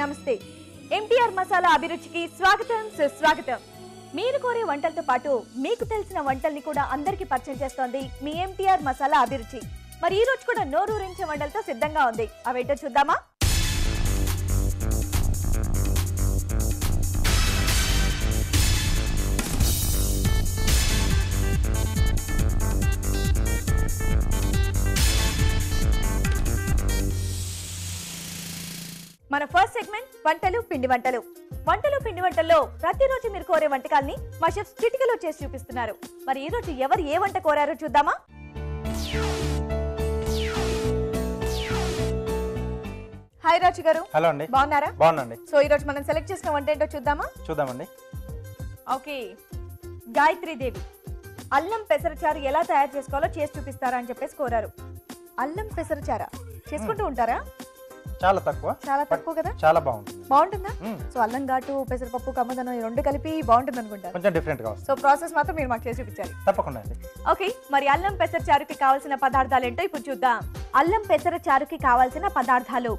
నమస్తే. ఎంటీఆర్ మసాలా అభిరుచికి స్వాగతం సుస్వాగతం. మీరు కోరే వంటలతో పాటు మీకు తెలిసిన వంటల్ని కూడా అందరికీ పరిచయం చేస్తోంది మీ ఎంటీఆర్ మసాలా అభిరుచి. మరి ఈ రోజు కూడా నోరూరించే వంటలతో సిద్ధంగా ఉంది. అవేంటో చూద్దామా? మన ఫస్ట్ సెగ్మెంట్ వంటలు పిండి వంటలు. వంటలు పిండి వంటల్లో ప్రతిరోజు మీరు కోరే వంటకాల్ని మా షెఫ్ చిటికలో చేసి చూపిస్తున్నారు. మరి ఈ రోజు ఎవరు ఏ వంట కోరారో చూద్దామా? హాయ్ రాజు గారు. హలో అండి. బాగున్నారా? బాగున్నాండి. సో ఈ రోజు మనం సెలెక్ట్ చేసిన వంట ఏంటో చూద్దామండి. ఓకే, గాయత్రి దేవి అల్లం పెసరచారు ఎలా తయారు చేసుకోవాలో చేసి చూపిస్తారా అని చెప్పేసి కోరారు. అల్లం పెసరచార చేసుకుంటూ ఉంటారా? చాలా తక్కువ కదా. చాలా బాగుంటుందా? సో అల్లం ఘాటు, పెసరపప్పు, కమ్మదనం ఈ రెండు కలిపి బాగుంటుంది అనుకుంటా. కొంచెం డిఫరెంట్ గా. సో ప్రాసెస్ మాత్రం మీరు మాకు చేసి చూపించాలి. తప్పకుండా అండి. ఓకే, మరి అల్లం పెసరచారుకి కావాల్సిన పదార్థాలు ఏంటో ఇప్పుడు చూద్దాం. అల్లం పెసరచారుకి కావాల్సిన పదార్థాలు: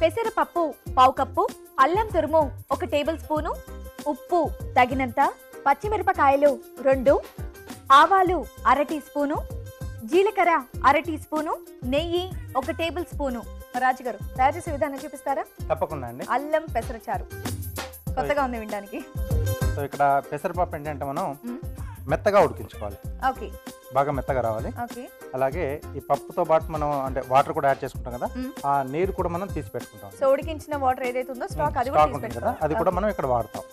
పెసరపప్పు పావు కప్పు, అల్లం తురుము 1 టేబుల్ స్పూను, ఉప్పు తగినంత, పచ్చిమిరపకాయలు 2, ఆవాలు 1/2 టీ స్పూను, జీలకర్ర 1/2 టీ స్పూను, నెయ్యి 1 టేబుల్ స్పూను. రాజు గారు తయారు చేసే విధానం చూపిస్తారా? తప్పకుండా అండి. అల్లం పెసరచారు కొత్తగా ఉంది వినడానికి. సో ఇక్కడ పెసరపప్పు ఏంటంటే మనం మెత్తగా ఉడికించుకోవాలి. ఓకే, బాగా మెత్తగా రావాలి. ఓకే, అలాగే ఈ పప్పుతో పాటు మనం అంటే వాటర్ కూడా యాడ్ చేసుకుంటాం కదా, ఆ నీరు కూడా మనం తీసి పెట్టుకుంటాం. సో ఉడికించిన వాటర్ ఏదైతే ఉందో స్టాక్ అది ఉంటుంది కదా, అది కూడా మనం ఇక్కడ వాడతాం.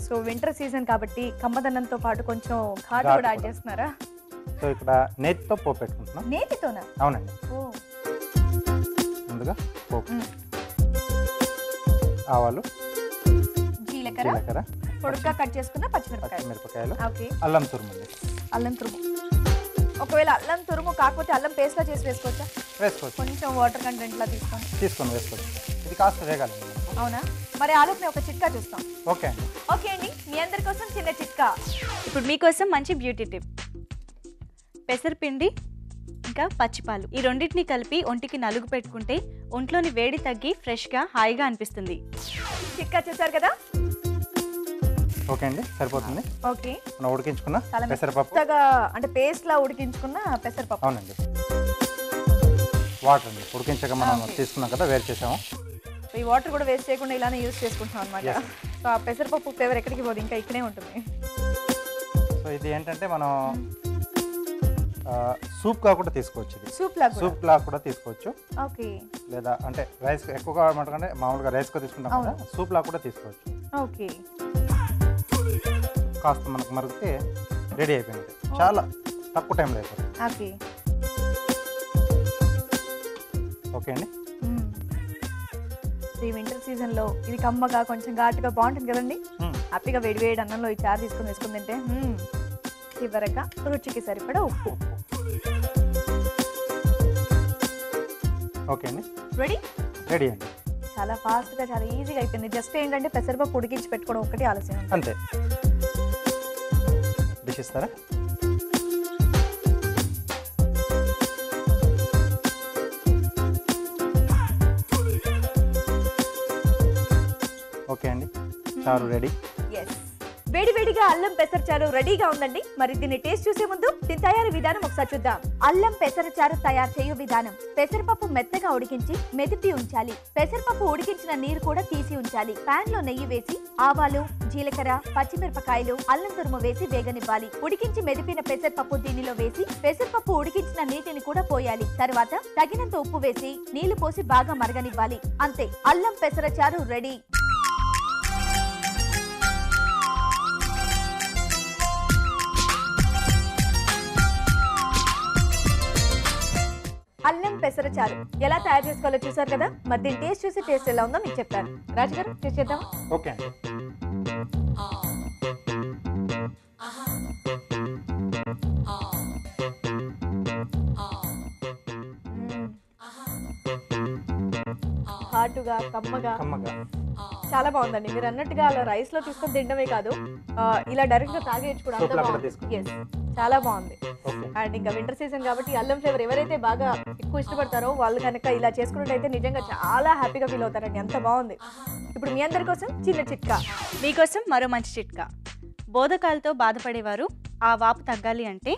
సో వింటర్ సీజన్ కాబట్టి కమ్మదనంతో పాటు కొంచెం ఘాటు కూడా యాడ్ చేస్తున్నారా? సో ఇక్కడ నేతితో పోపు పెట్టుకుంటున్నాం. నేతితోనా? అవునండి. ముందుగా పోపు, ఆవాలు, జీలకర్ర, పొడుగ్గా కట్ చేసుకున్న పచ్చిమిరపకాయలు, అల్లం తురుము. అల్లం తురుము ఒకవేళ అల్లం తురుము కాకపోతే అల్లం పేస్ట్ లా చేసి వేసుకోవచ్చా? వేసుకోవచ్చు. కొంచెం వాటర్ కంటెంట్ లా తీసుకొని వేసుకోవచ్చు. ఇది కాస్త వేగాలి. అవునా? మరి ఆలోపు ఒక చిట్కా చూస్తాం. ఓకే అండి. ఓకే అండి, మీ అందరి కోసం చిన్న చిట్కా. ఇప్పుడు మీకోసం మంచి బ్యూటీ టిప్. పెసరపిండి ఇంకా పచ్చిపాలు ఈ రెండింటిని కలిపి ఒంటికి నలుగు పెట్టుకుంటే ఒంట్లోని వేడి తగ్గి ఫ్రెష్గా హాయిగా అనిపిస్తుంది. చిట్కా చూసారు కదా? ఓకే అండి, సరిపోతుంది. ఓకే, మనం ఉడికించుకున్న పెసరపప్పు అంటే పేస్ట్ లా ఉడికించుకున్న పెసరపప్పు. అవునండి. వాటర్ అండి ఉడికించక మనం తీసుకున్నాం కదా, వేరు చేసాము. ఈ వాటర్ కూడా వేస్ట్ చేయకుండా ఇలానే యూజ్ చేసుకుంటాం అనమాట. సో ఆ పెసరపప్పు ఫ్లేవర్ ఎక్కడికి పోదు, ఇంకా ఇక్కడే ఉంటుంది. సో ఇది ఏంటంటే మనం సూప్ గా కూడా తీసుకోవచ్చు. ఇది సూప్ లా కూడా తీసుకోవచ్చు. ఓకే, లేదా అంటే రైస్ ఎక్కువగా అంటే మామూలుగా రైస్ గా తీసుకుంటాం కదా, సూప్ లా కూడా తీసుకోవచ్చు. ఓకే, కాస్త మనకు మరిగితే రెడీ అయిపోయింది. చాలా తక్కువ టైంలో అయిపోతుంది. ఓకే ఓకే అండి. ఈ వింటర్ సీజన్ లో ఇది కమ్మగా కొంచెం ఘాటుగా బాగుంటుంది కదండి. హ్యాపీగా వేడి వేడి అన్నంలో ఈ చారు వేసుకుని తింటే చివరగా రుచికి సరిపడా ఉప్పు. ఓకే అండి, రెడీ అండి. చాలా ఫాస్ట్ గా చాలా ఈజీగా అయిపోయింది. జస్ట్ ఏంటంటే పెసరపప్పు ఉడికించి పెట్టుకోవడం ఒకటి ఆలస్యం అంతే. డిష్ ఇస్తారా? ఓకే అండి, చారు రెడీ. వేడివేడిగా అల్లం పెసరచారు రెడీగా ఉందండి. మరి దీన్ని టేస్ట్ చూసే ముందు దీని తయారీ విధానం ఒకసారి చూద్దాం. అల్లం పెసరచారు తయారు చేయు విధానం: పెసరపప్పు మెత్తగా ఉడికించి మెదిపి ఉంచాలి. పెసరపప్పు ఉడికించిన నీరు కూడా తీసి ఉంచాలి. పాన్ లో నెయ్యి వేసి ఆవాలు, జీలకర్ర, పచ్చిమిరపకాయలు, అల్లం తురుము వేసి వేగనివ్వాలి. ఉడికించి మెదిపిన పెసరపప్పు దీనిలో వేసి పెసరపప్పు ఉడికించిన నీటిని కూడా పోయాలి. తర్వాత తగినంత ఉప్పు వేసి నీళ్లు పోసి బాగా మరగనివ్వాలి. అంతే, అల్లం పెసరచారు రెడీ. అల్లం పెసరచారు ఎలా తయారు చేసుకోవాలో చూసారు కదా. మరి దీని టేస్ట్ చూసి టేస్ట్ ఎలా ఉందో మీకు చెప్తాను. రాజు గారు టేస్ట్ చేద్దాం. ఓకే అండి. హాటుగా కమ్మగా చాలా బాగుందండి. మీరు అన్నట్టుగా అలా రైస్ లో తీసుకొని తినడమే కాదు, ఇలా డైరెక్ట్ గా తాగేయచ్చు కూడా. చాలా బాగుంది. ఓకే అండ్ ఇంకా వింటర్ సీజన్ కాబట్టి అల్లం ఫ్లేవర్ ఎవరైతే బాగా ఎక్కువ ఇష్టపడతారో వాళ్ళు కనుక ఇలా చేసుకున్నట్టయితే నిజంగా చాలా హ్యాపీగా ఫీల్ అవుతారండి. అంత బాగుంది. ఇప్పుడు మీ అందరి కోసం చిన్న చిట్కా. మీకోసం మరో మంచి చిట్కా. బోధకాలతో బాధపడేవారు ఆ వాపు తగ్గాలి అంటే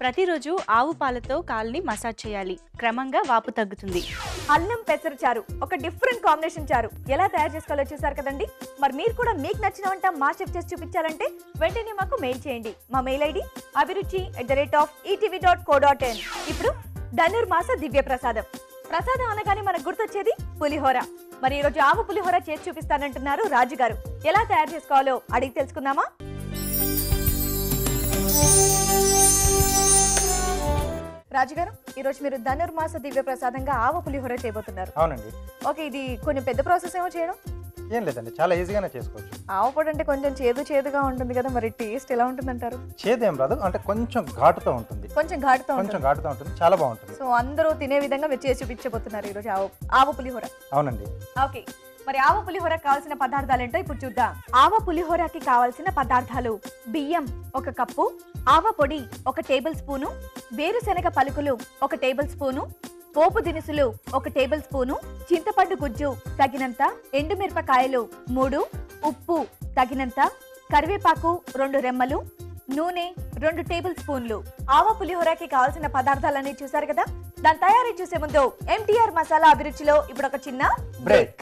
ప్రతిరోజు ఆవు పాలతో కాల్ని మసాజ్ చేయాలి. క్రమంగా వాపు తగ్గుతుంది. అల్లం పెసర చారు ఒక డిఫరెంట్ కాంబినేషన్ చారు ఎలా తయారు చేసుకోవాలో చూసారు కదండి. మరి మీరు కూడా మీకు నచ్చిన వంట మా షెఫ్ చేసి చూపించాలంటే వెంటనే మాకు మెయిల్ చేయండి. మా మెయిల్ ఐడి abhiruchi@etv.co.in. ఇప్పుడు ధనుర్మాస దివ్య ప్రసాదం. ప్రసాదం అనగానే మనకు గుర్తొచ్చేది పులిహోర. మరి ఈరోజు ఆవు పులిహోర చేసి చూపిస్తానంటున్నారు రాజు గారు. ఎలా తయారు చేసుకోవాలో అడిగి తెలుసుకుందామా? రాజుగారు, ఈరోజు మీరు ధనుర్మాస దివ్య ప్రసాదంగా ఆవు పులిహోర చేయబోతున్నారు. అవునండి. ఓకే, ఇది కొంచెం పెద్ద ప్రాసెస్ ఏమో చేయడం. ఏం లేదండి, చాలా ఈజీగానే చేసుకోవచ్చు. ఆవు పొడి అంటే కొంచెం చేదుగా ఉంటుంది కదా, మరి టేస్ట్ ఎలా ఉంటుంది అంటారు? చేదేం రాదు, అంటే కొంచెం ఘాటుతో ఉంటుంది. కొంచెం ఘాటుతో ఉంటుంది, చాలా బాగుంటుంది. సో అందరూ తినే విధంగా మీరు చేసి చూపించబోతున్నారు ఈరోజు ఆవు పులిహోర. అవునండి. ఓకే, మరి ఆవ పులిహోర కావాల్సిన పదార్థాలు ఏంటో ఇప్పుడు చూద్దాం. ఆవ పులిహోరకి కావాల్సిన పదార్థాలు: బియ్యం 1 కప్పు, ఆవ పొడి 1 టేబుల్ స్పూను, వేరుశనగ పలుకులు 1 టేబుల్ స్పూను, పోపు దినుసులు 1 టేబుల్ స్పూను, చింతపండు గుజ్జు తగినంత, ఎండుమిరపకాయలు 3, ఉప్పు తగినంత, కరివేపాకు 2 రెమ్మలు, నూనె 2 టేబుల్ స్పూన్లు. ఆవ పులిహోరకి కావాల్సిన పదార్థాలన్నీ చూసారు కదా. దాని తయారీ చూసే ముందు MTR మసాలా అభిరుచిలో ఇప్పుడు ఒక చిన్న బ్రేక్.